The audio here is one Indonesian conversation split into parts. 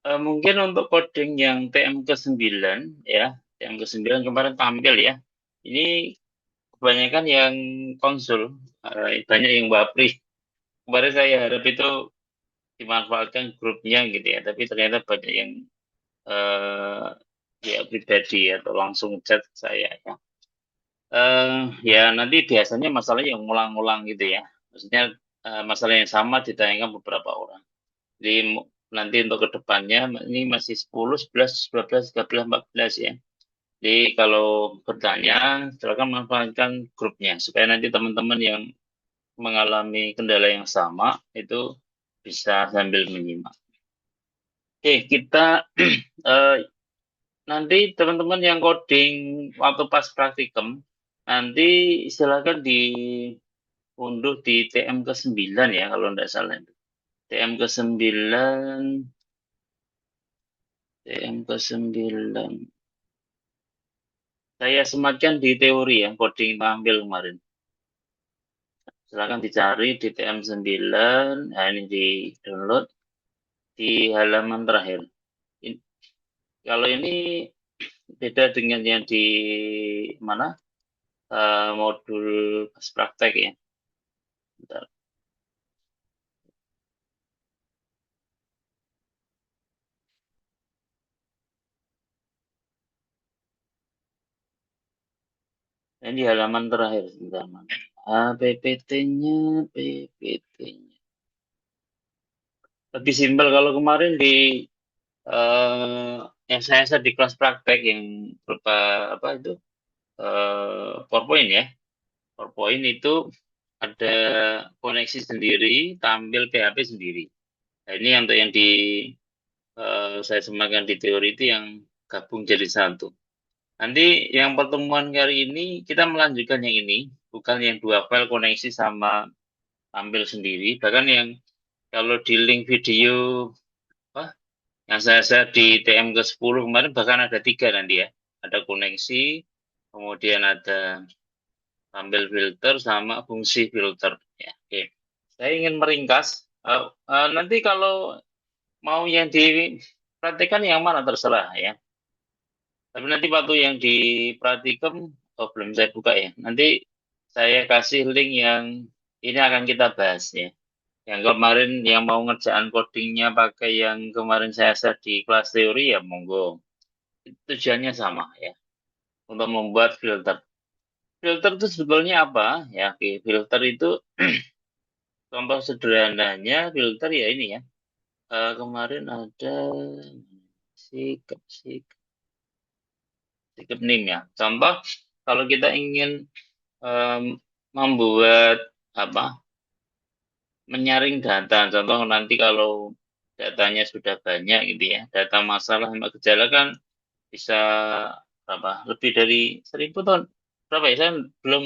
Mungkin untuk coding yang TM ke-9 ya, TM ke-9 kemarin tampil ya. Ini kebanyakan yang konsul, banyak yang bapri. Kemarin saya harap itu dimanfaatkan grupnya gitu ya, tapi ternyata banyak yang eh, ya pribadi atau langsung chat saya ya. Ya nanti biasanya masalah yang ngulang-ngulang gitu ya. Maksudnya masalah yang sama ditanyakan beberapa orang. Jadi nanti untuk kedepannya ini masih 10, 11, 12, 13, 14 ya. Jadi kalau bertanya silakan manfaatkan grupnya supaya nanti teman-teman yang mengalami kendala yang sama itu bisa sambil menyimak. Oke, kita eh, nanti teman-teman yang coding waktu pas praktikum nanti silakan diunduh di TM ke-9 ya kalau tidak salah. TM ke-9, TM ke-9. Saya sematkan di teori ya, coding tampil kemarin. Silakan dicari di TM9, nah ini di download di halaman terakhir. Kalau ini beda dengan yang di mana modul pas praktek ya. Bentar. Ini di halaman terakhir. Bentar, mana? PPT-nya, PPT-nya. Lebih simpel kalau kemarin di eh, yang saya di kelas praktek yang berupa apa itu PowerPoint ya. PowerPoint itu ada koneksi sendiri, tampil PHP sendiri. Nah, ini untuk yang di saya semakan di teori itu yang gabung jadi satu. Nanti yang pertemuan kali ini kita melanjutkan yang ini, bukan yang dua file koneksi sama tampil sendiri. Bahkan yang kalau di link video apa, yang saya di TM ke-10 kemarin bahkan ada 3 nanti ya. Ada koneksi, kemudian ada tampil filter sama fungsi filter. Ya, oke. Saya ingin meringkas. Nanti kalau mau yang dipraktikkan yang mana terserah ya. Tapi nanti waktu yang di praktikum, oh belum saya buka ya. Nanti saya kasih link yang ini akan kita bahas ya. Yang kemarin yang mau ngerjaan codingnya pakai yang kemarin saya share di kelas teori ya monggo. Tujuannya sama ya. Untuk membuat filter. Filter itu sebetulnya apa? Ya, oke. Filter itu contoh sederhananya filter ya ini ya. Kemarin ada sikap sikap sikap nim ya. Contoh kalau kita ingin em, membuat apa menyaring data. Contoh nanti kalau datanya sudah banyak gitu ya, data masalah sama gejala kan bisa berapa? Lebih dari 1.000 tahun. Berapa ya? Saya belum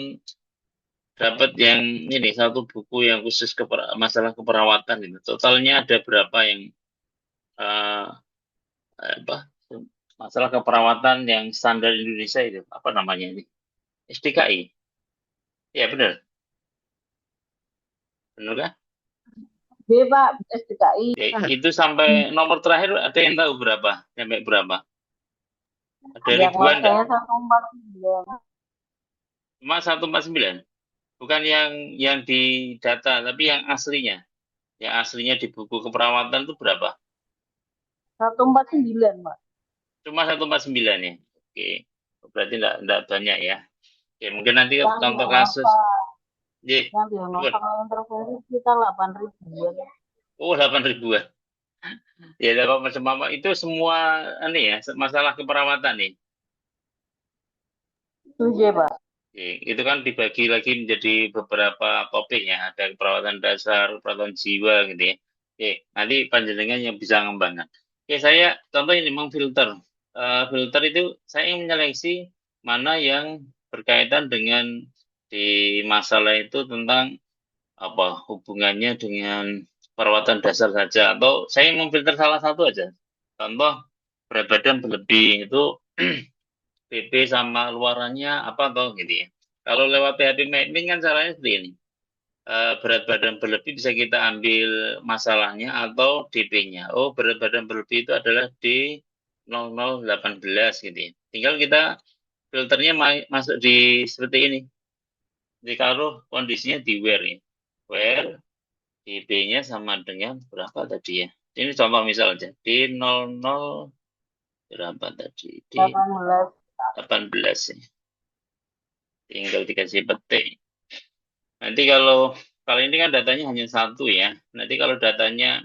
dapat yang ini satu buku yang khusus masalah keperawatan itu. Totalnya ada berapa yang eh, apa masalah keperawatan yang standar Indonesia itu apa namanya ini? SDKI. Ya benar, benar kan? B Pak, SDKI. Ya, itu sampai nomor terakhir ada yang tahu berapa? Sampai berapa? Ada Ya kalau ribuan nggak? saya 149. Cuma 149. Bukan yang di data, tapi yang aslinya. Yang aslinya di buku keperawatan itu berapa? 149 Pak. Cuma 149 ya. Oke. Berarti enggak banyak ya. Oke, mungkin nanti Yang contoh dia kasus. novel, J, yang dia coba. novel intervensi kita 8 ribuan. Oh, 8 ribuan. Ya, dapat macam apa. Itu semua ini ya, masalah keperawatan nih. Tujuh Pak. Oke, itu kan dibagi lagi menjadi beberapa topik ya. Ada perawatan dasar, perawatan jiwa gitu ya. Oke, nanti panjenengan yang bisa ngembangkan. Oke, saya contoh ini memfilter. Filter itu saya ingin menyeleksi mana yang berkaitan dengan di masalah itu tentang apa hubungannya dengan perawatan dasar saja atau saya ingin memfilter salah satu aja. Contoh berat badan berlebih itu PP sama luarannya apa atau gitu ya. Kalau lewat PHP mapping kan caranya seperti ini. berat badan berlebih bisa kita ambil masalahnya atau DP-nya. Oh, berat badan berlebih itu adalah D0018 gitu ya. Tinggal kita filternya masuk di seperti ini. Jadi kalau kondisinya di where ya. Where DP-nya sama dengan berapa tadi ya? Ini contoh misal aja. D00 berapa tadi? 18. D18 ya. Tinggal dikasih petik. Nanti kalau ini kan datanya hanya satu ya. Nanti kalau datanya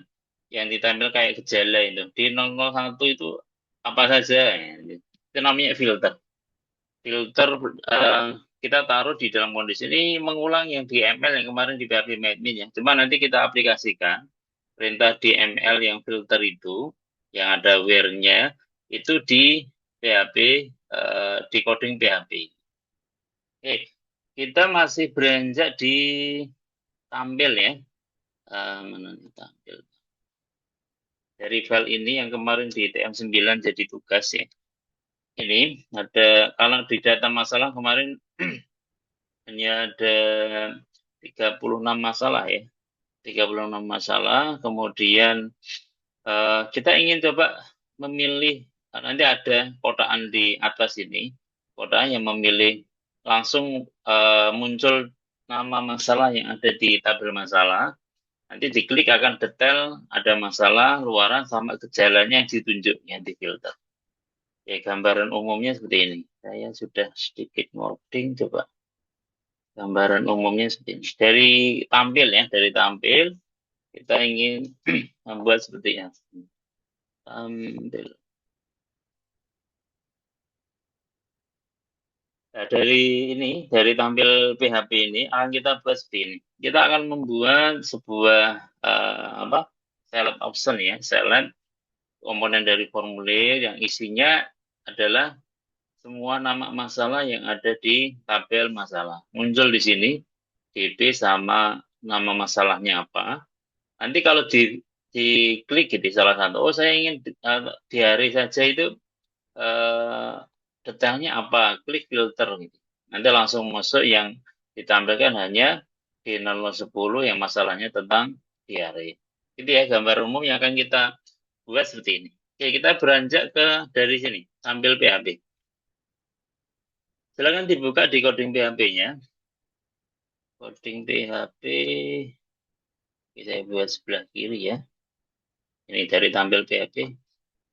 yang ditempel kayak gejala itu di 001 itu apa saja ya. Itu namanya filter. Filter kita taruh di dalam kondisi ini mengulang yang di ML yang kemarin di PHP MadMin ya. Cuma nanti kita aplikasikan perintah di ML yang filter itu yang ada where-nya itu di PHP di coding PHP. Oke, kita masih beranjak di tampil ya. Mana nih tampil? Dari file ini yang kemarin di TM9 jadi tugas ya. Ini ada, kalau di data masalah kemarin hanya ada 36 masalah ya. 36 masalah, kemudian kita ingin coba memilih, nanti ada kotaan di atas ini, kotaan yang memilih langsung muncul nama masalah yang ada di tabel masalah. Nanti diklik akan detail, ada masalah, luaran, sama gejalanya yang ditunjuk, yang di filter. Ya, gambaran umumnya seperti ini. Saya sudah sedikit ngodding, coba. Gambaran umumnya seperti ini. Dari tampil, kita ingin membuat seperti ini. Tampil. Nah, dari tampil PHP ini, akan kita buat seperti ini. Kita akan membuat sebuah, select option ya, select komponen dari formulir yang isinya adalah semua nama masalah yang ada di tabel masalah. Muncul di sini, DP sama nama masalahnya apa. Nanti kalau diklik di salah satu, oh saya ingin di hari saja itu detailnya apa, klik filter gitu. Nanti langsung masuk yang ditampilkan hanya di 0010 yang masalahnya tentang diare. Itu ya gambar umum yang akan kita buat seperti ini. Oke, kita beranjak ke dari sini, tampil PHP. Silakan dibuka di coding PHP-nya. Coding PHP, saya buat sebelah kiri ya. Ini dari tampil PHP.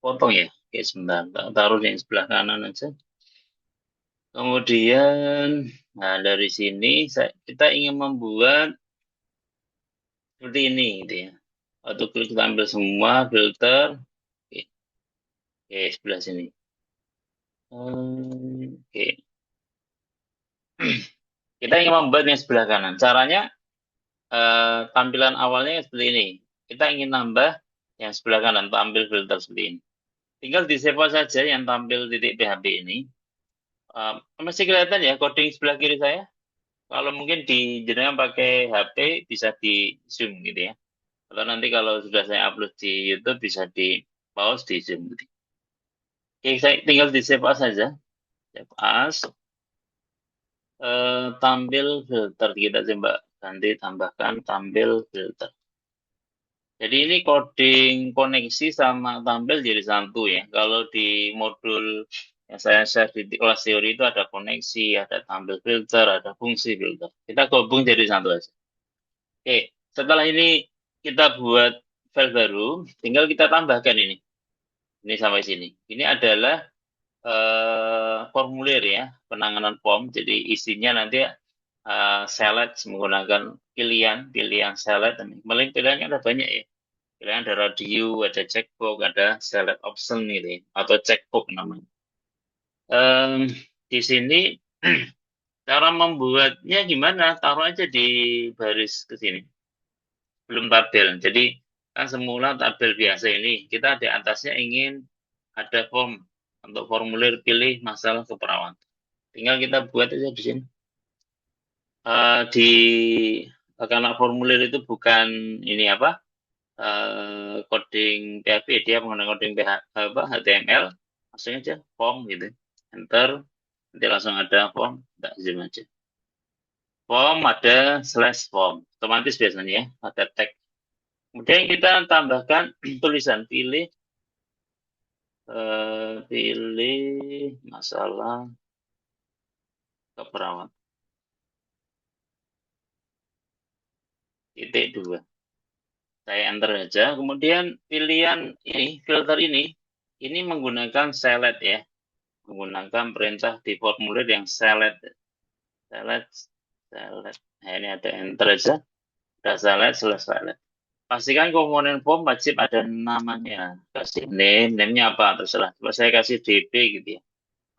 Potong ya. Oke, sebentar. Taruh yang sebelah kanan aja. Kemudian, nah dari sini kita ingin membuat seperti ini gitu ya. Atau klik tampil semua, filter. Oke, oke sebelah sini. Oke. Kita ingin membuat yang sebelah kanan. Caranya tampilan awalnya seperti ini. Kita ingin nambah yang sebelah kanan, tampil filter seperti ini. Tinggal di save saja yang tampil titik PHP ini. Masih kelihatan ya coding sebelah kiri saya? Kalau mungkin di jenengan pakai HP bisa di zoom gitu ya. Atau nanti kalau sudah saya upload di YouTube bisa di pause di zoom gitu. Oke, saya tinggal di save as saja. Save as. Tampil filter kita coba ganti tambahkan tampil filter. Jadi ini coding koneksi sama tampil jadi satu ya. Kalau di modul yang saya share di kelas teori itu ada koneksi, ada tampil filter, ada fungsi filter. Kita gabung jadi satu aja. Oke, setelah ini kita buat file baru, tinggal kita tambahkan ini. Ini sampai sini. Ini adalah formulir ya, penanganan form. Jadi isinya nanti select menggunakan pilihan select. Pilihannya ada banyak ya. Pilihan ada radio, ada checkbox, ada select option gitu ya, atau checkbox namanya. Di sini cara membuatnya gimana? Taruh aja di baris ke sini. Belum tabel. Jadi kan semula tabel biasa ini, kita di atasnya ingin ada form untuk formulir pilih masalah keperawatan. Tinggal kita buat aja di sini. Karena formulir itu bukan ini apa coding PHP, dia menggunakan coding HTML, langsung aja form gitu, enter, nanti langsung ada form, tak zoom aja. form, ada slash form. Otomatis biasanya ya, ada tag. Kemudian kita tambahkan tulisan pilih masalah keperawatan. Titik 2. Saya enter aja. Kemudian pilihan ini, filter ini menggunakan select ya. Menggunakan perintah di formulir yang select. Select. Nah, ini ada enter aja. Udah select, selesai. Pastikan komponen form wajib ada namanya. Kasih name-nya apa, terserah. Coba saya kasih DP gitu ya.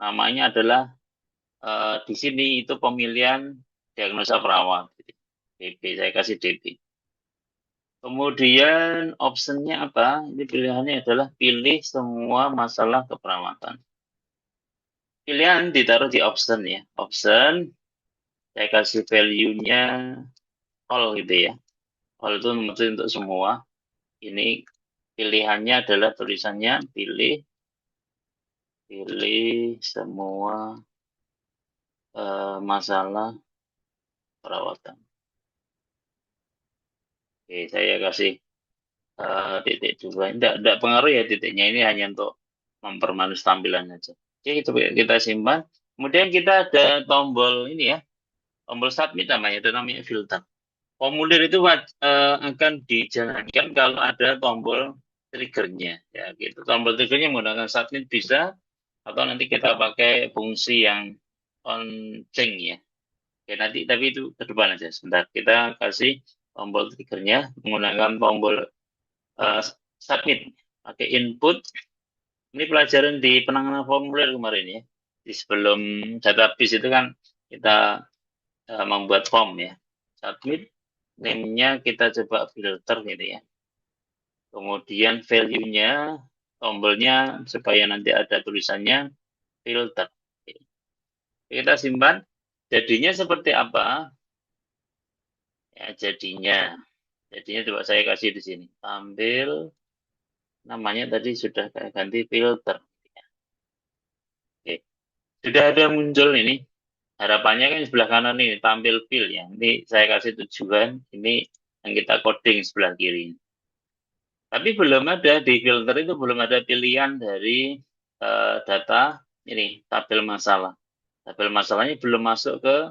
Namanya adalah di sini itu pemilihan diagnosa perawat. DP, saya kasih DP. Kemudian optionnya apa? Ini pilihannya adalah pilih semua masalah keperawatan. Pilihan ditaruh di option ya. Option, saya kasih value-nya all gitu ya. All itu untuk semua. Ini pilihannya adalah tulisannya pilih semua masalah perawatan. Oke, saya kasih titik 2. Tidak pengaruh ya titiknya, ini hanya untuk mempermanis tampilan aja. Oke, kita simpan. Kemudian kita ada tombol ini ya, tombol submit namanya, itu namanya filter. Formulir itu akan dijalankan kalau ada tombol triggernya, ya gitu. Tombol triggernya menggunakan submit bisa, atau nanti kita pakai fungsi yang on change ya. Oke, nanti tapi itu ke depan aja sebentar. Kita kasih tombol triggernya menggunakan tombol submit. Pakai input. Ini pelajaran di penanganan formulir kemarin ya. Di sebelum database itu kan kita membuat form ya. Submit, name-nya kita coba filter gitu ya. Kemudian value-nya, tombolnya supaya nanti ada tulisannya filter. Oke. Kita simpan. Jadinya seperti apa? Ya, jadinya coba saya kasih di sini. Ambil namanya tadi sudah saya ganti filter. Oke. Sudah ada muncul ini. Harapannya kan sebelah kanan ini tampil fill ya. Ini saya kasih tujuan. Ini yang kita coding sebelah kiri. Tapi belum ada di filter itu belum ada pilihan dari data ini tabel masalah. Tabel masalahnya belum masuk ke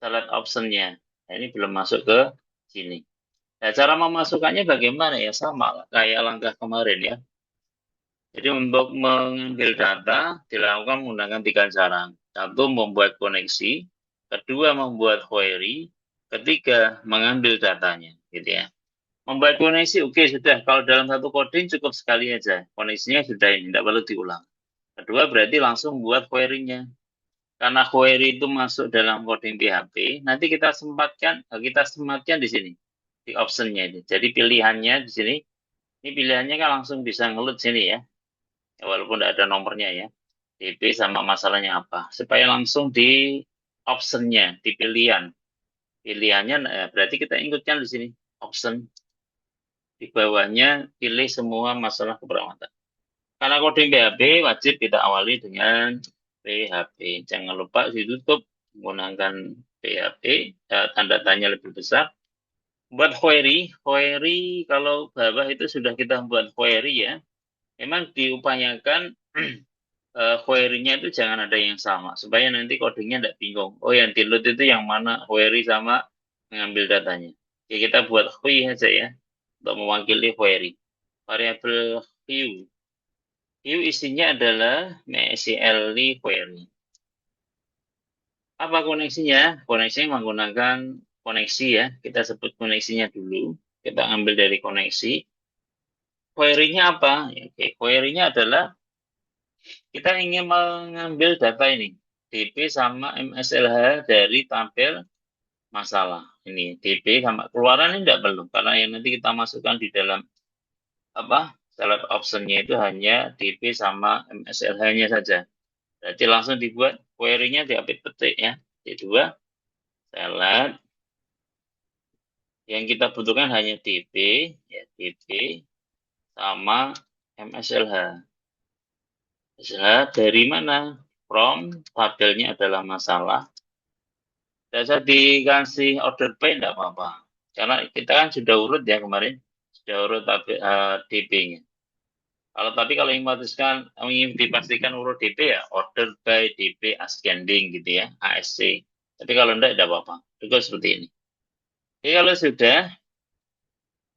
select optionnya. Nah, ini belum masuk ke sini. Nah, cara memasukkannya bagaimana ya? Sama kayak langkah kemarin ya. Jadi untuk mengambil data dilakukan menggunakan 3 cara. Satu, membuat koneksi. Kedua, membuat query. Ketiga, mengambil datanya. Gitu ya. Membuat koneksi, oke sudah. Kalau dalam satu coding cukup sekali aja. Koneksinya sudah ini, tidak perlu diulang. Kedua, berarti langsung buat query-nya. Karena query itu masuk dalam coding PHP, nanti kita sematkan di sini. Di optionnya ini. Jadi pilihannya di sini. Ini pilihannya kan langsung bisa ngelut sini ya. Walaupun tidak ada nomornya ya. DP sama masalahnya apa. Supaya langsung di optionnya, di pilihan. Pilihannya berarti kita ikutkan di sini. Option. Di bawahnya pilih semua masalah keperawatan. Karena coding PHP wajib kita awali dengan PHP. Jangan lupa ditutup menggunakan PHP. Tanda tanya lebih besar. Buat query kalau bawah itu sudah kita buat query ya. Memang diupayakan query-nya itu jangan ada yang sama supaya nanti codingnya tidak bingung. Oh, yang di load itu yang mana query sama mengambil datanya. Oke, kita buat query aja ya untuk mewakili query. Variabel view. View isinya adalah MySQL query. Apa koneksinya? Koneksinya menggunakan koneksi ya. Kita sebut koneksinya dulu. Kita ambil dari koneksi. Query-nya apa? Oke, query-nya adalah kita ingin mengambil data ini, DP sama MSLH dari tabel masalah. Ini DP sama keluaran ini tidak perlu, karena yang nanti kita masukkan di dalam select optionnya itu hanya DP sama MSLH-nya saja. Berarti langsung dibuat query-nya diapit petik ya. D2, select. Yang kita butuhkan hanya DP, ya DP sama MSLH. Dari mana? From tabelnya adalah masalah. Tidak usah dikasih order by, tidak apa-apa. Karena kita kan sudah urut ya kemarin, sudah urut DP-nya. Kalau ingin dipastikan urut DP ya order by DP ascending gitu ya, ASC. Tapi kalau tidak apa-apa. Cukup seperti ini. Jadi kalau sudah,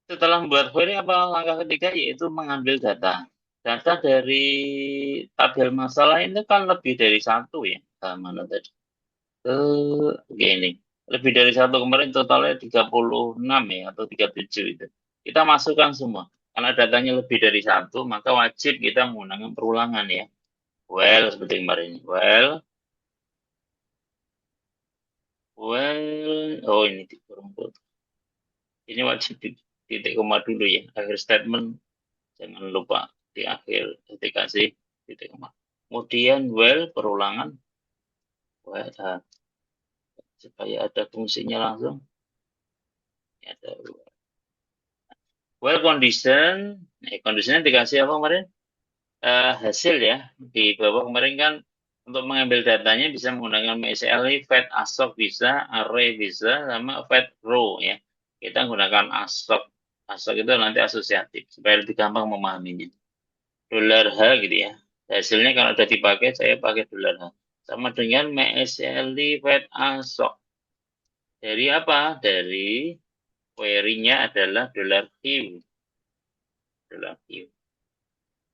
setelah membuat query apa langkah ketiga yaitu mengambil data. Data dari tabel masalah ini kan lebih dari satu ya. Mana tadi? Gini. Lebih dari satu kemarin totalnya 36 ya atau 37 itu. Kita masukkan semua. Karena datanya lebih dari satu, maka wajib kita menggunakan perulangan ya. Well, seperti kemarin. Oh ini kurang. Ini wajib titik koma dulu ya. Akhir statement jangan lupa di akhir dikasih titik koma. Kemudian perulangan supaya ada fungsinya langsung. Ada condition. Conditionnya dikasih apa kemarin? Hasil ya. Di bawah kemarin kan untuk mengambil datanya bisa menggunakan MySQL, fetch assoc bisa, array bisa, sama fetch row ya. Kita menggunakan assoc. Assoc itu nanti asosiatif supaya lebih gampang memahaminya. $H gitu ya. Hasilnya kalau udah dipakai, saya pakai $H. Sama dengan MySQL fetch assoc. Dari apa? Dari query-nya adalah $Q. $Q.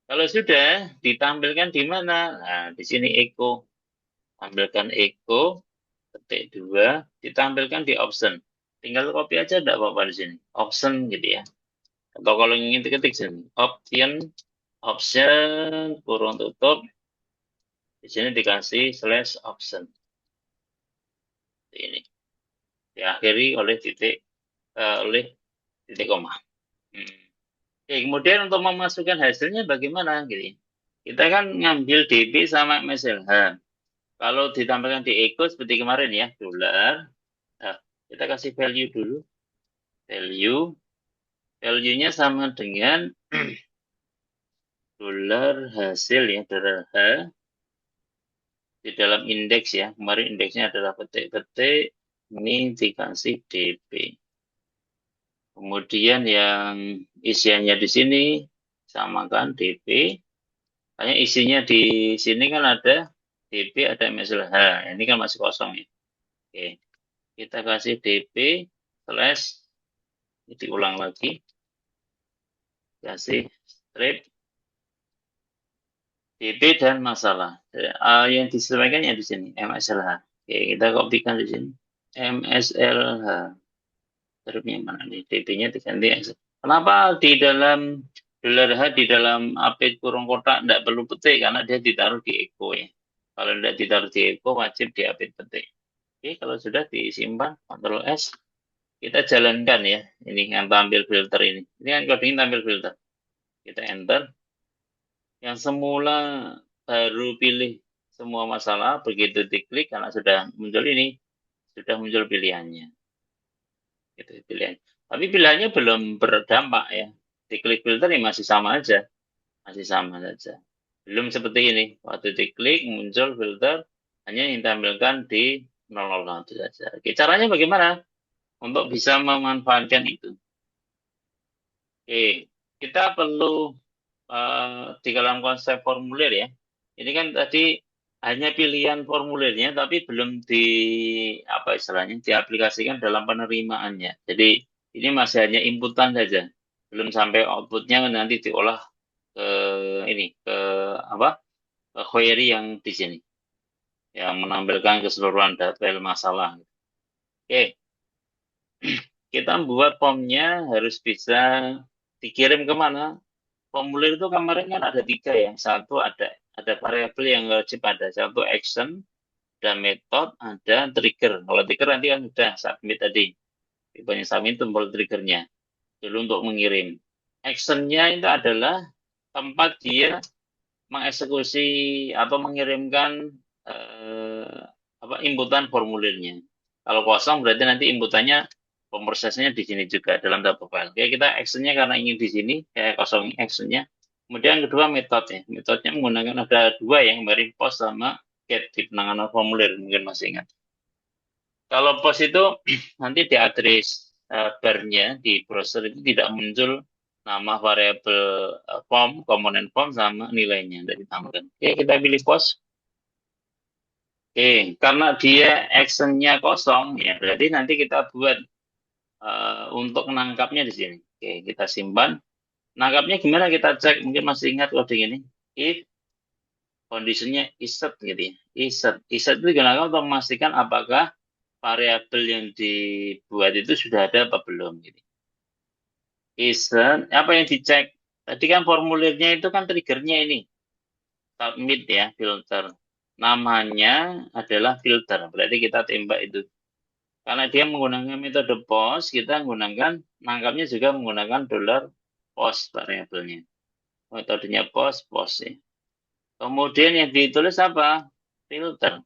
Kalau sudah ditampilkan di mana? Nah, di sini echo. Tampilkan echo, ketik 2, ditampilkan di option. Tinggal copy aja enggak apa-apa di sini. Option gitu ya. Atau kalau ingin ketik sini, option, kurung tutup. Di sini dikasih /option. Ini. Diakhiri oleh titik koma. Oke, kemudian untuk memasukkan hasilnya bagaimana? Gitu. Kita kan ngambil DP sama MSLH. Kalau ditampilkan di echo seperti kemarin ya, $. Nah, kita kasih value dulu. Value-nya sama dengan $hasil ya, $H. Di dalam indeks ya, kemarin indeksnya adalah petik-petik, ini dikasih DP. Kemudian yang isiannya di sini samakan DP. Hanya isinya di sini kan ada DP, ada MSLH. Ini kan masih kosong ya. Oke. Kita kasih DP slash, diulang lagi. Kasih strip DP dan masalah. Yang disesuaikan yang di sini MSLH. Oke, kita kopikan di sini. MSLH. Stripnya mana nih? DP-nya diganti. Kenapa di dalam $H di dalam update kurung kotak tidak perlu petik karena dia ditaruh di echo ya. Kalau tidak ditaruh di echo wajib di update petik. Oke, kalau sudah disimpan, Ctrl S, kita jalankan ya. Ini yang tampil filter ini. Ini kan coding tampil filter. Kita enter. Yang semula baru pilih semua masalah, begitu diklik karena sudah muncul ini, sudah muncul pilihannya. Gitu, pilihan. Tapi pilihannya belum berdampak ya. Diklik filter ya masih sama aja. Masih sama saja. Belum seperti ini. Waktu diklik muncul filter, hanya yang ditampilkan di 001 saja. Oke, caranya bagaimana? Untuk bisa memanfaatkan itu. Oke, kita perlu di dalam konsep formulir ya. Ini kan tadi hanya pilihan formulirnya, tapi belum diaplikasikan dalam penerimaannya. Jadi ini masih hanya inputan saja, belum sampai outputnya nanti diolah ke query yang di sini, yang menampilkan keseluruhan data masalah. Oke, kita membuat formnya harus bisa dikirim kemana? Formulir itu kemarin kan ada 3 ya. Satu ada variabel yang wajib ada. Satu action, ada method, ada trigger. Kalau trigger nanti kan sudah submit tadi. Tipenya submit tombol triggernya. Dulu untuk mengirim. Actionnya itu adalah tempat dia mengeksekusi atau mengirimkan inputan formulirnya. Kalau kosong berarti nanti inputannya pemrosesnya di sini juga dalam data file. Oke, kita actionnya karena ingin di sini, kayak kosong actionnya. Kemudian kedua metodenya. Metodenya menggunakan ada 2 yang kemarin post sama get di penanganan formulir, mungkin masih ingat. Kalau post itu nanti di address bar-nya di browser itu tidak muncul nama variabel form, komponen form sama nilainya dari ditambahkan. Oke, kita pilih post. Oke, karena dia actionnya kosong, ya berarti nanti kita buat untuk menangkapnya di sini. Oke, kita simpan. Nangkapnya gimana kita cek? Mungkin masih ingat coding ini. If kondisinya isset gitu ya. Isset. Isset itu digunakan untuk memastikan apakah variabel yang dibuat itu sudah ada apa belum gitu. Isset, apa yang dicek? Tadi kan formulirnya itu kan triggernya ini. Submit ya, filter. Namanya adalah filter. Berarti kita tembak itu. Karena dia menggunakan metode post, kita menggunakan, nangkapnya juga menggunakan dollar post variabelnya. Metodenya post, post ya. Kemudian yang ditulis apa? Filter.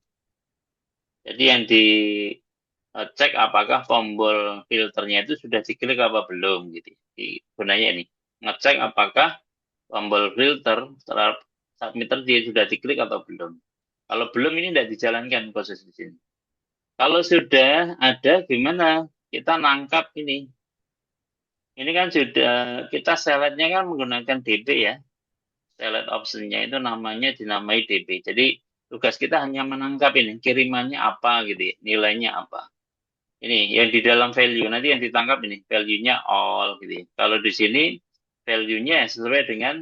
Jadi yang dicek apakah tombol filternya itu sudah diklik apa belum gitu. Gunanya ini. Ngecek apakah tombol filter terhadap submitter dia sudah diklik atau belum. Kalau belum ini tidak dijalankan proses di sini. Kalau sudah ada gimana? Kita nangkap ini. Ini kan sudah kita seletnya kan menggunakan DB ya. Select optionnya itu namanya dinamai DB. Jadi tugas kita hanya menangkap ini kirimannya apa gitu ya, nilainya apa. Ini yang di dalam value nanti yang ditangkap ini value-nya all gitu ya. Kalau di sini value-nya sesuai dengan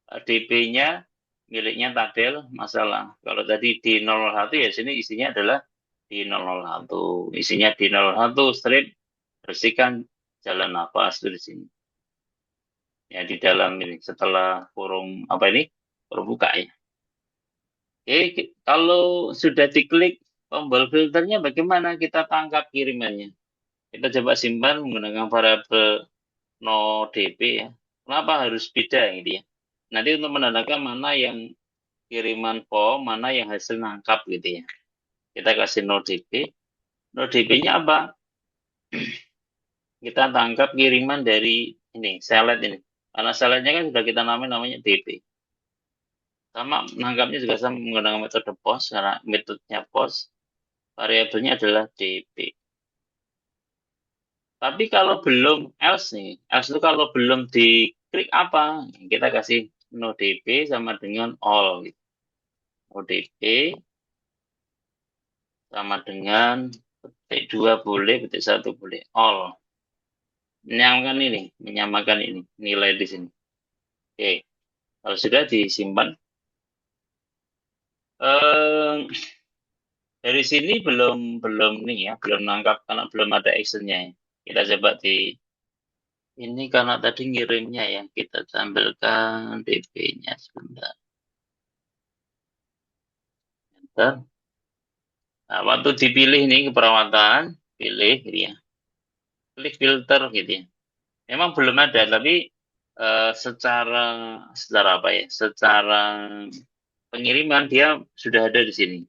DP-nya miliknya Tadel masalah. Kalau tadi di 001 ya sini isinya adalah di 001. Isinya di 001 strip bersihkan jalan napas itu di sini. Ya di dalam ini setelah forum apa ini? Forum buka ya. Oke, kalau sudah diklik tombol filternya bagaimana kita tangkap kirimannya? Kita coba simpan menggunakan variabel no_dp ya. Kenapa harus beda gitu ya? Nanti untuk menandakan mana yang kiriman form, mana yang hasil nangkap gitu ya. Kita kasih no_dp. No_dp-nya apa? Kita tangkap kiriman dari ini, select ini. Karena seletnya kan sudah kita namanya dp. Sama nangkapnya juga sama menggunakan metode post karena metodenya post variabelnya adalah dp. Tapi kalau belum else nih, else itu kalau belum diklik apa, kita kasih no dp sama dengan all. Gitu. No dp sama dengan petik 2 boleh, petik 1 boleh, all. Menyamakan ini, nilai di sini. Oke, kalau sudah disimpan. Eh, dari sini belum belum nih ya, belum nangkap karena belum ada actionnya ya. Kita coba di ini karena tadi ngirimnya ya, kita tampilkan dp-nya sebentar. Bentar. Nah, waktu dipilih nih keperawatan, pilih gitu ya. Klik filter gitu ya. Memang belum ada, tapi secara secara apa ya? Secara pengiriman dia sudah ada di sini.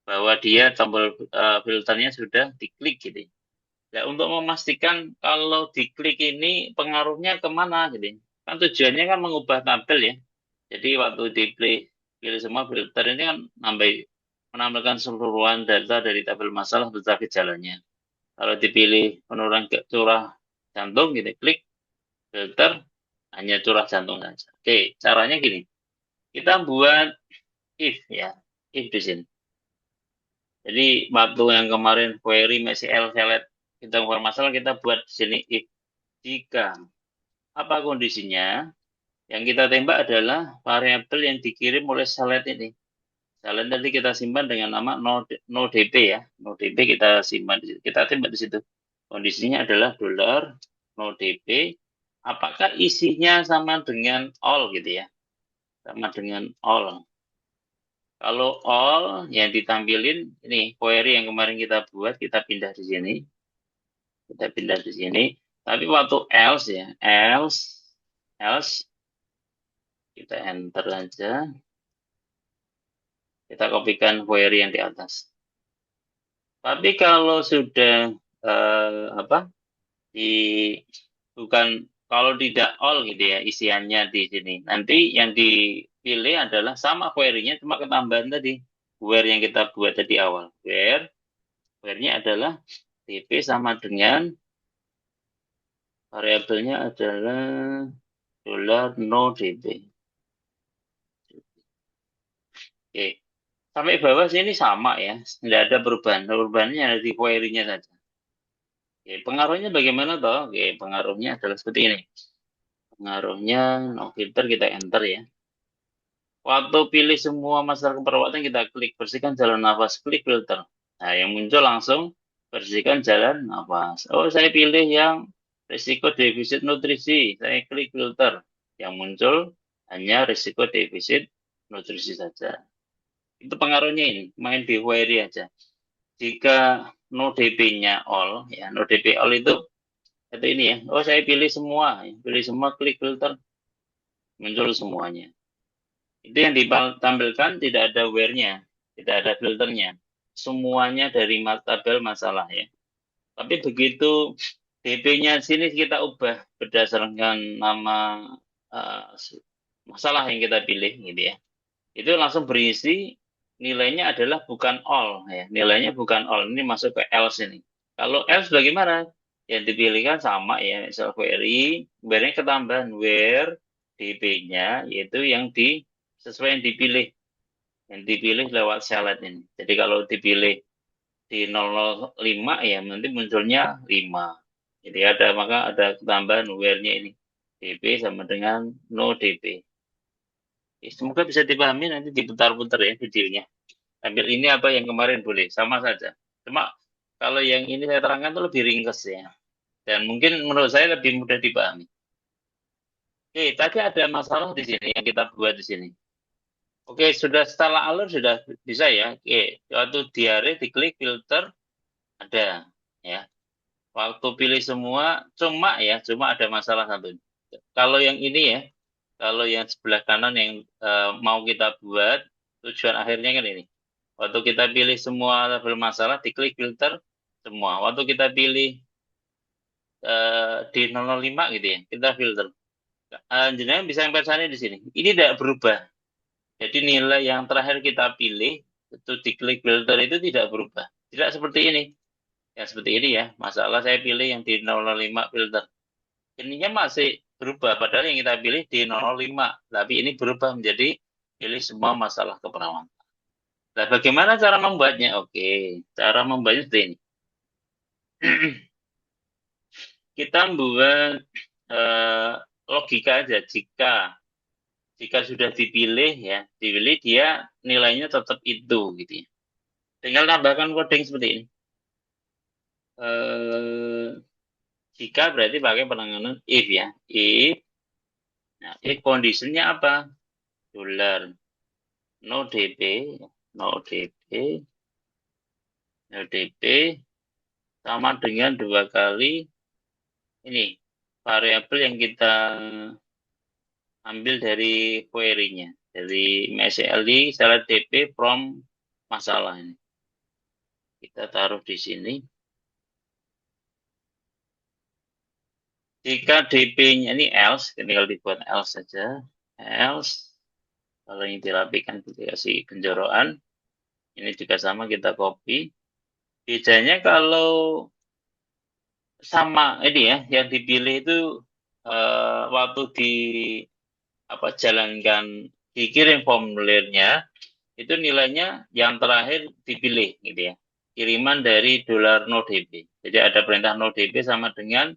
Bahwa dia tombol filternya sudah diklik gitu ya. Ya, untuk memastikan kalau diklik ini pengaruhnya kemana gitu ya. Kan tujuannya kan mengubah tabel ya. Jadi waktu pilih semua filter ini kan menampilkan seluruhan data dari tabel masalah beserta gejalanya. Kalau dipilih penurunan curah jantung, gitu, klik filter, hanya curah jantung saja. Oke, caranya gini. Kita buat if ya, if di sini. Jadi waktu yang kemarin query MySQL select kita masalah kita buat di sini if jika apa kondisinya yang kita tembak adalah variabel yang dikirim oleh select ini. Select nanti kita simpan dengan nama no_dp ya. No_dp kita simpan di situ. Kita tembak di situ. Kondisinya adalah dollar no_dp. Apakah isinya sama dengan all gitu ya? Sama dengan all. Kalau all yang ditampilin ini query yang kemarin kita buat, kita pindah di sini. Kita pindah di sini. Tapi waktu else ya, else kita enter aja. Kita kopikan query yang di atas. Tapi kalau sudah apa di bukan kalau tidak all gitu ya isiannya di sini. Nanti yang dipilih adalah sama query-nya cuma ketambahan tadi where yang kita buat tadi awal. Where Where-nya adalah DP sama dengan variabelnya adalah dolar no DP. Oke. Sampai bawah sini sama ya. Tidak ada perubahan. Perubahannya ada di query-nya saja. Oke. Pengaruhnya bagaimana toh? Oke. Pengaruhnya adalah seperti ini. Pengaruhnya no filter kita enter ya. Waktu pilih semua masalah keperawatan kita klik bersihkan jalan nafas, klik filter. Nah, yang muncul langsung bersihkan jalan nafas. Oh, saya pilih yang risiko defisit nutrisi. Saya klik filter. Yang muncul hanya risiko defisit nutrisi saja. Itu pengaruhnya ini, main di query aja. Jika no DP-nya all, ya no DP all itu ini ya. Oh, saya pilih semua, klik filter, muncul semuanya. Itu yang ditampilkan tidak ada where-nya, tidak ada filternya. Semuanya dari tabel masalah ya. Tapi begitu DP-nya sini kita ubah berdasarkan nama uh, masalah yang kita pilih gitu ya. Itu langsung berisi nilainya adalah bukan all ya. Nilainya bukan all. Ini masuk ke else ini. Kalau else bagaimana? Yang dipilihkan sama ya, misal query, where-nya ketambahan where DP-nya yaitu yang sesuai yang dipilih. Yang dipilih lewat select ini. Jadi kalau dipilih di 005 ya nanti munculnya 5. Jadi maka ada ketambahan where-nya ini. DP sama dengan no DP. Semoga bisa dipahami nanti diputar-putar ya videonya. Ambil ini apa yang kemarin boleh, sama saja. Cuma kalau yang ini saya terangkan itu lebih ringkas ya. Dan mungkin menurut saya lebih mudah dipahami. Oke, tadi ada masalah di sini yang kita buat di sini. Oke, sudah setelah alur sudah bisa ya. Oke, waktu diare diklik filter ada ya. Waktu pilih semua cuma ada masalah satu. Kalau yang ini ya, kalau yang sebelah kanan yang mau kita buat tujuan akhirnya kan ini. Waktu kita pilih semua tabel masalah, diklik filter semua. Waktu kita pilih di 005 gitu ya, kita filter. Jenengan bisa sana di sini. Ini tidak berubah. Jadi nilai yang terakhir kita pilih itu diklik filter itu tidak berubah. Tidak seperti ini. Ya seperti ini ya. Masalah saya pilih yang di 005 filter. Ininya masih berubah. Padahal yang kita pilih di 005. Tapi ini berubah menjadi pilih semua masalah keperawatan. Nah, bagaimana cara membuatnya? Oke, cara membuatnya seperti ini. Kita buat logika aja. Jika sudah dipilih ya, dipilih dia nilainya tetap itu gitu ya. Tinggal tambahkan coding seperti ini. Jika berarti pakai penanganan if ya. If, nah, if conditionnya apa? Dolar no DP, no DP, no DP sama dengan 2 kali ini variabel yang kita ambil dari query-nya, dari MySQL select DP from masalah ini. Kita taruh di sini. Jika DP-nya ini else, tinggal dibuat else saja. Else, kalau ini dirapikan kita kasih penjorokan. Ini juga sama kita copy. Bedanya kalau sama ini ya, yang dipilih itu waktu jalankan dikirim formulirnya itu nilainya yang terakhir dipilih gitu ya. Kiriman dari dolar no DP. Jadi ada perintah no DP sama dengan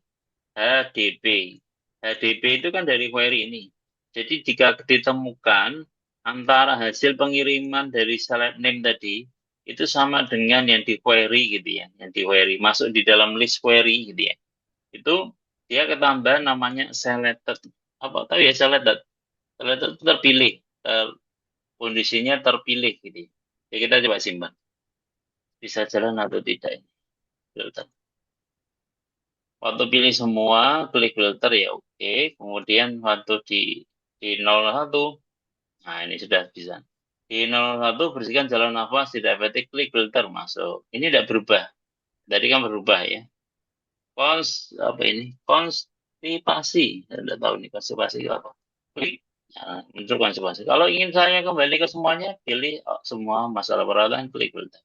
HDP. HDP itu kan dari query ini. Jadi jika ditemukan antara hasil pengiriman dari select name tadi itu sama dengan yang di query gitu ya, yang di query masuk di dalam list query gitu ya. Itu dia ketambahan namanya selected. Apa tahu ya selected? Selected itu terpilih, kondisinya terpilih gitu. Ya kita coba simpan. Bisa jalan atau tidak ini. Filter. Waktu pilih semua, klik filter ya oke. Kemudian waktu di 01, nah ini sudah bisa. Di 01 bersihkan jalan nafas, tidak efektif, klik filter masuk. Ini tidak berubah. Tadi kan berubah ya. Apa ini? Konstipasi. Saya tidak tahu nih konstipasi itu apa. Klik, nah, muncul konstipasi. Kalau ingin saya kembali ke semuanya, pilih semua masalah perawatan, klik filter.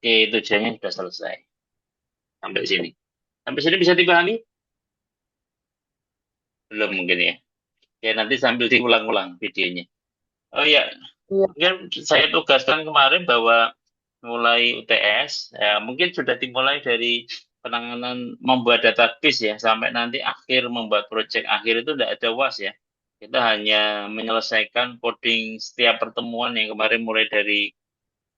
tujuannya sudah selesai. Sampai sini. Sampai sini bisa dipahami? Belum mungkin ya. Ya nanti sambil diulang-ulang videonya. Oh ya, Iya. mungkin saya tugaskan kemarin bahwa mulai UTS, ya, mungkin sudah dimulai dari penanganan membuat database ya, sampai nanti akhir membuat project akhir itu tidak ada UAS ya. Kita hanya menyelesaikan coding setiap pertemuan yang kemarin mulai dari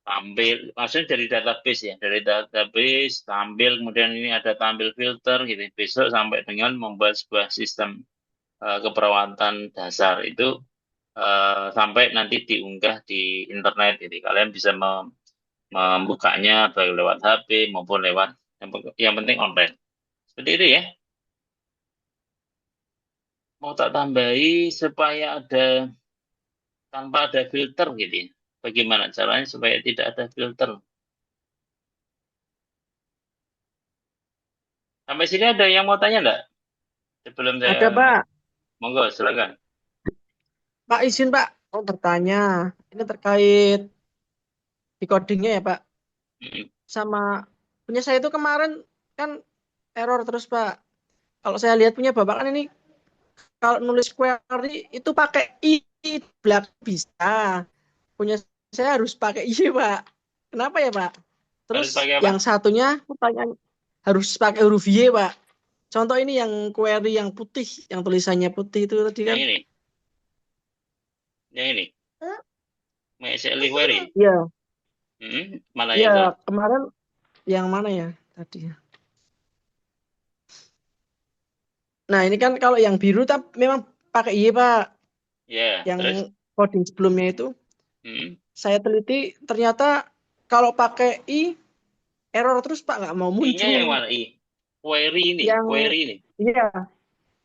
tampil, maksudnya dari database ya, dari database, tampil, kemudian ini ada tampil filter gitu. Besok sampai dengan membuat sebuah sistem keperawatan dasar itu sampai nanti diunggah di internet. Jadi kalian bisa membukanya baik lewat HP maupun lewat yang penting online. Seperti itu ya. Mau tak tambahi supaya ada tanpa ada filter gitu ya. Bagaimana caranya supaya tidak ada filter? Sampai sini ada yang mau tanya enggak? Sebelum Ada, saya Pak. monggo silakan. Pak, izin, Pak. Mau bertanya. Ini terkait di codingnya ya, Pak. Mm, Sama punya saya itu kemarin kan error terus, Pak. Kalau saya lihat punya Bapak kan ini kalau nulis query itu pakai i di belakang bisa. Punya saya harus pakai y, Pak. Kenapa ya, Pak? Terus Harus pakai apa? yang satunya pertanyaan harus pakai huruf y, Pak. Contoh ini yang query yang putih, yang tulisannya putih itu tadi Yang kan. ini, yang ini. MySQL query. Iya, Mana iya yang itu? kemarin yang mana ya tadi ya? Nah, ini kan kalau yang biru tapi memang pakai Y, Pak. Ya, Yang terus? coding sebelumnya itu Mm. saya teliti ternyata kalau pakai I error terus Pak nggak mau I-nya yang muncul. mana? I. Yang Query ini. iya,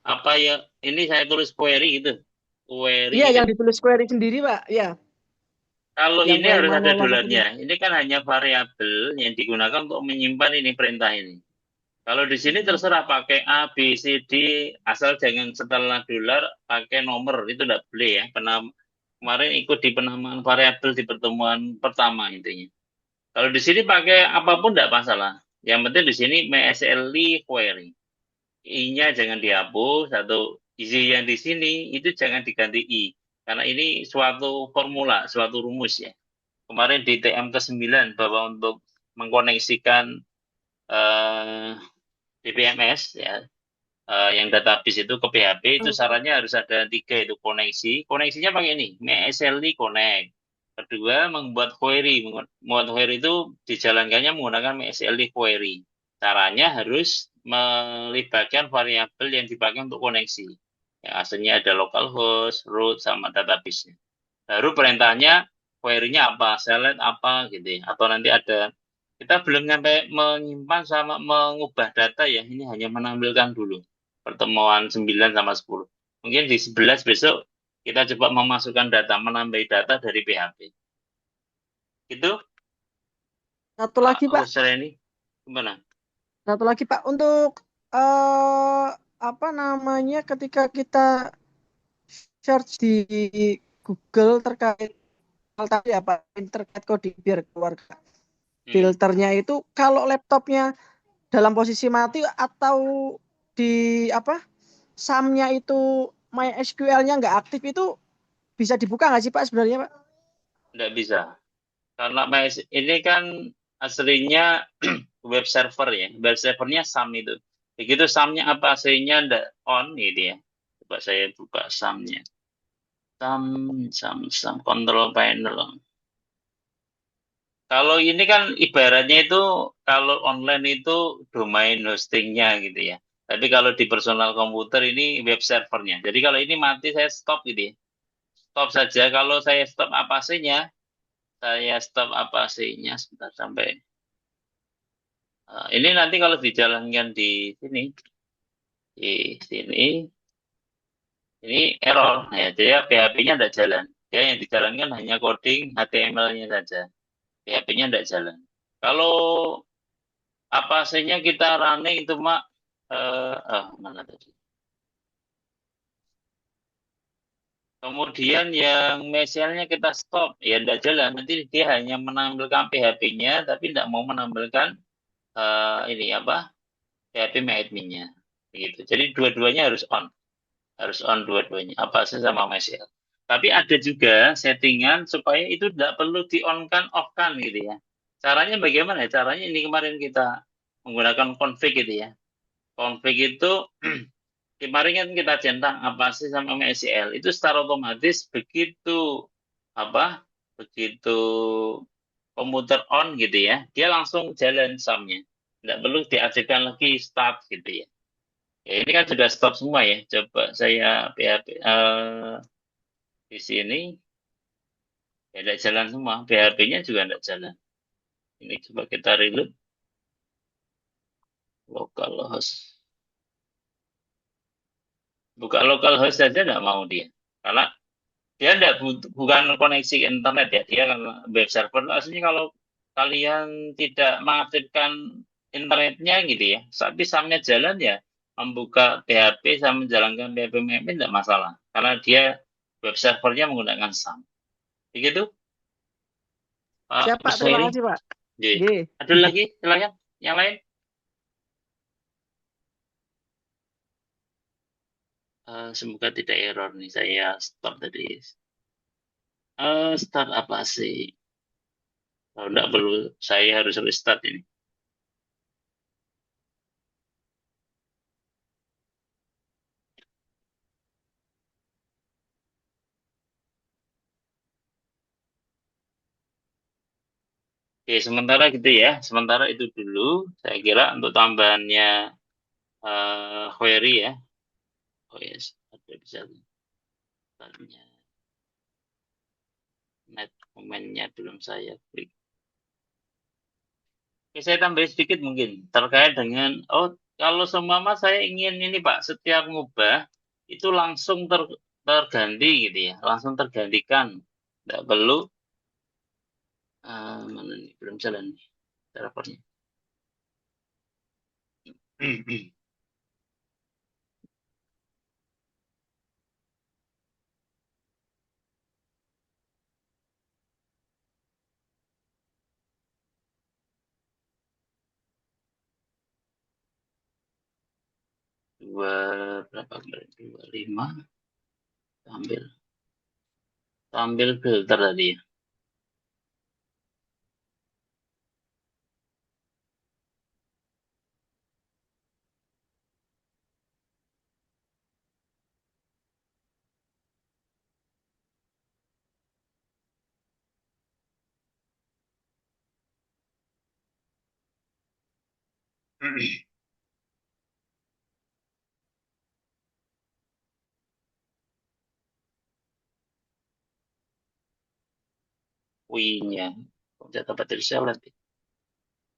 Apa ya? Ini saya tulis query gitu. Query iya itu. yang ditulis query sendiri, Pak. Iya, Kalau yang ini query harus ada manual warna putih. dolarnya. Ini kan hanya variabel yang digunakan untuk menyimpan ini perintah ini. Kalau di sini terserah pakai A, B, C, D, asal jangan setelah dolar pakai nomor itu tidak boleh ya. Kemarin ikut di penamaan variabel di pertemuan pertama intinya. Kalau di sini pakai apapun tidak masalah. Yang penting di sini MySQL query. I-nya jangan dihapus atau isi yang di sini itu jangan diganti I. Karena ini suatu formula, suatu rumus ya. Kemarin di TM ke-9 bahwa untuk mengkoneksikan eh, DBMS ya, yang database itu ke PHP itu syaratnya harus ada tiga itu koneksi. Koneksinya pakai ini, MySQL connect. Kedua, membuat query. Membuat query itu dijalankannya menggunakan MySQL query. Caranya harus melibatkan variabel yang dipakai untuk koneksi. Yang aslinya ada localhost, root, sama database-nya. Baru perintahnya query-nya apa, select apa gitu ya. Atau nanti ada, kita belum sampai menyimpan sama mengubah data ya. Ini hanya menampilkan dulu pertemuan 9 sama 10. Mungkin di 11 besok kita coba memasukkan data, menambah data dari PHP. Gitu, Satu Pak lagi, Pak. Husreni. Gimana? Satu lagi, Pak, untuk apa namanya ketika kita search di Google terkait hal tadi apa terkait coding biar keluar Hmm, filternya itu kalau laptopnya dalam posisi mati atau di apa SAM-nya itu MySQL-nya nggak aktif itu bisa dibuka nggak sih Pak sebenarnya Pak? nggak bisa. Karena ini kan aslinya web server ya. Web servernya SAM itu. Begitu SAM-nya apa aslinya nggak on ini dia. Coba saya buka SAM-nya. SAM, SAM, control panel. Kalau ini kan ibaratnya itu kalau online itu domain hostingnya gitu ya. Tapi kalau di personal komputer ini web servernya. Jadi kalau ini mati saya stop gitu ya. Stop saja. Kalau saya stop apasenya, saya stop apasenya sebentar sampai. Ini nanti kalau dijalankan di sini, ini error. Ya, jadi PHP-nya tidak jalan. Ya, yang dijalankan hanya coding HTML-nya saja. PHP-nya tidak jalan. Kalau apa saja kita running itu mak mana tadi Kemudian yang misalnya kita stop, ya tidak jalan. Nanti dia hanya menampilkan PHP-nya, tapi tidak mau menampilkan ini apa PHP admin-nya. Gitu. Jadi dua-duanya harus on dua-duanya, apa sih sama MySQL. Tapi ada juga settingan supaya itu tidak perlu di-on-kan, off-kan gitu ya. Caranya bagaimana? Caranya ini kemarin kita menggunakan config gitu ya. Config itu kemarin kan kita centang apa sih sama MySQL itu secara otomatis begitu apa begitu komputer on gitu ya, dia langsung jalan sumnya. Tidak perlu diajarkan lagi start gitu ya. Ya, ini kan sudah stop semua ya. Coba saya PHP di sini ya tidak jalan semua. PHP-nya juga tidak jalan. Ini coba kita reload localhost. Buka localhost saja tidak mau dia. Karena dia tidak bukan koneksi ke internet ya. Dia kan web server. Aslinya kalau kalian tidak mengaktifkan internetnya gitu ya. Tapi samnya jalan ya. Membuka PHP sama menjalankan PHP mapin tidak masalah. Karena dia web servernya menggunakan SAM. Begitu? Pak Siap, Pak. Terima Kuswairi. kasih, Pak. Jadi, G. ada lagi silakan yang lain. Semoga tidak error nih. Saya stop tadi. Start apa sih? Kalau tidak perlu, saya harus restart ini. Oke, sementara gitu ya. Sementara itu dulu. Saya kira untuk tambahannya query ya. Oh yes, ada bisa tanya. Net komennya belum saya klik. Oke, saya tambah sedikit mungkin terkait dengan kalau seumpama saya ingin ini Pak, setiap ngubah itu langsung terganti gitu ya, langsung tergantikan. Tidak perlu mana nih belum jalan nih servernya. Dua berapa kemarin? 25 ambil ambil filter tadi ya. Win-nya. Kok jatuh baterai saya nanti.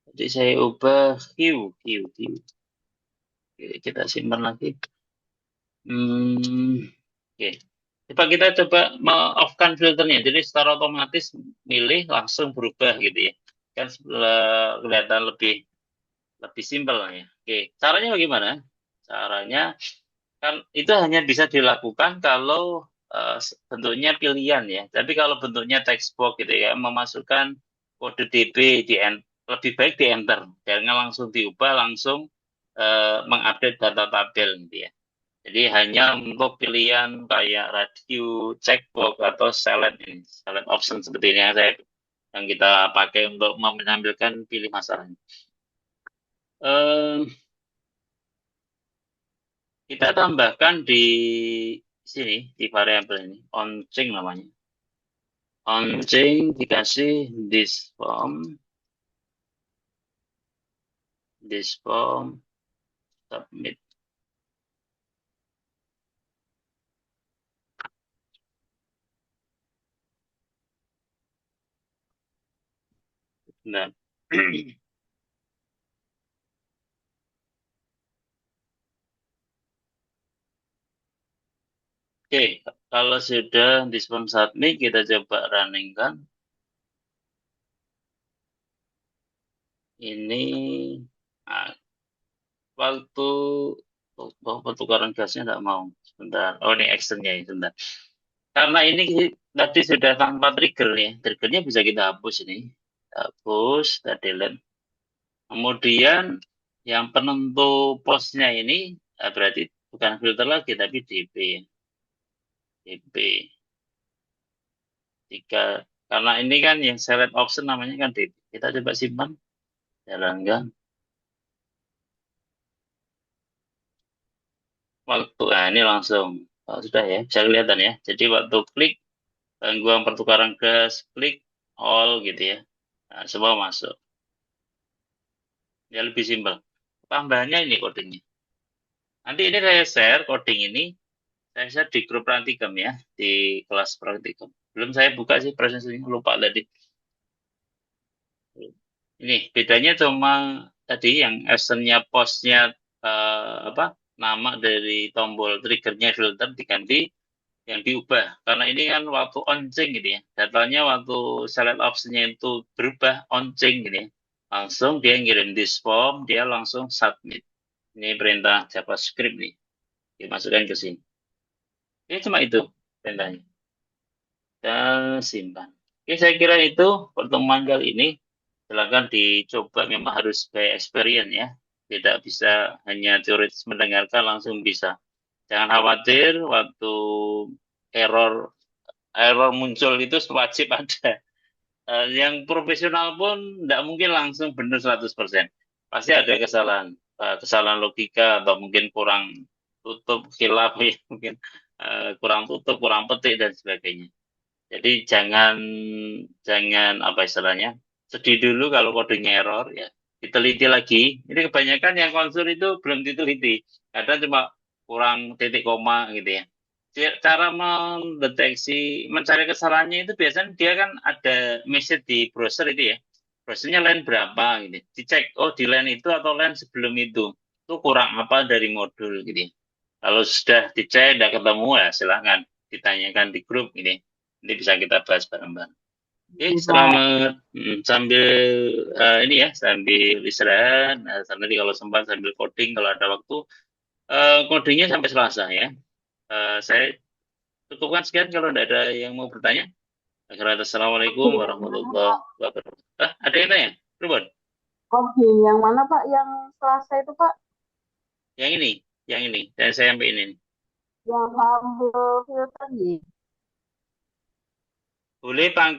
Jadi saya ubah hue. Oke, kita simpan lagi. Oke. Coba kita off-kan filternya. Jadi secara otomatis milih langsung berubah gitu ya. Kan kelihatan lebih lebih simpel lah ya. Oke, caranya bagaimana? Caranya kan itu hanya bisa dilakukan kalau bentuknya pilihan ya. Tapi kalau bentuknya text box gitu ya, memasukkan kode DB lebih baik di enter. Jangan langsung diubah, langsung mengupdate data tabel gitu ya. Jadi hanya untuk pilihan kayak radio, checkbox atau select option seperti ini yang kita pakai untuk menampilkan pilih masalahnya. Eh, kita tambahkan di sini di variabel ini onChange namanya. OnChange dikasih this form submit. Nah. Oke, kalau sudah this form submit, kita coba running kan. Ini nah, waktu pertukaran gasnya tidak mau. Sebentar. Oh, ini actionnya ini sebentar. karena ini tadi sudah tanpa trigger ya, triggernya bisa kita hapus ini, hapus, kita delete. Kemudian yang penentu postnya ini berarti bukan filter lagi tapi DP, DP. Jika karena ini kan yang select option namanya kan DP. Kita coba simpan, jalankan. Waktu ini langsung sudah ya, bisa kelihatan ya. Jadi waktu klik gangguan pertukaran gas, klik all gitu ya. Nah, semua masuk. Ya lebih simpel. Tambahannya ini codingnya. Nanti ini saya share coding ini, saya share di grup praktikum ya, di kelas praktikum. Belum saya buka sih prosesnya, lupa tadi. Ini bedanya cuma tadi yang actionnya postnya apa nama dari tombol triggernya filter diganti yang diubah karena ini kan waktu on-change gitu ya datanya waktu select optionnya itu berubah on-change gitu ya langsung dia ngirim this form dia langsung submit ini perintah JavaScript nih dimasukkan ke sini ini cuma itu perintahnya dan simpan oke saya kira itu pertemuan kali ini silakan dicoba memang harus by experience ya tidak bisa hanya teoritis mendengarkan langsung bisa jangan khawatir waktu error error muncul itu wajib ada. Yang profesional pun tidak mungkin langsung benar 100%. Pasti ada kesalahan, kesalahan logika atau mungkin kurang tutup, khilaf, ya, mungkin kurang tutup, kurang petik dan sebagainya. Jadi jangan jangan apa istilahnya sedih dulu kalau kodenya error ya diteliti lagi. Ini kebanyakan yang konsur itu belum diteliti. Kadang cuma kurang titik koma gitu ya. Cara mendeteksi mencari kesalahannya itu biasanya dia kan ada message di browser itu ya. Browsernya line berapa gitu. Dicek oh di line itu atau line sebelum itu kurang apa dari modul gitu ya. Kalau sudah dicek tidak ketemu ya silahkan ditanyakan di grup ini. Ini bisa kita bahas bareng-bareng. Oke, Iya, Pak. selamat sambil ini ya, sambil istirahat. Nah, nanti kalau sempat sambil coding kalau ada waktu. Codingnya sampai Selasa ya. Saya cukupkan sekian kalau tidak ada yang mau bertanya. Akhirnya, Assalamualaikum Oke, yang mana, warahmatullahi Pak? wabarakatuh. Ada yang tanya? Rubon? Oke, yang mana, Pak? Yang Selasa itu, Pak? Yang ini, yang ini. Dan saya sampai ini. Yang sambal filter, ya? Boleh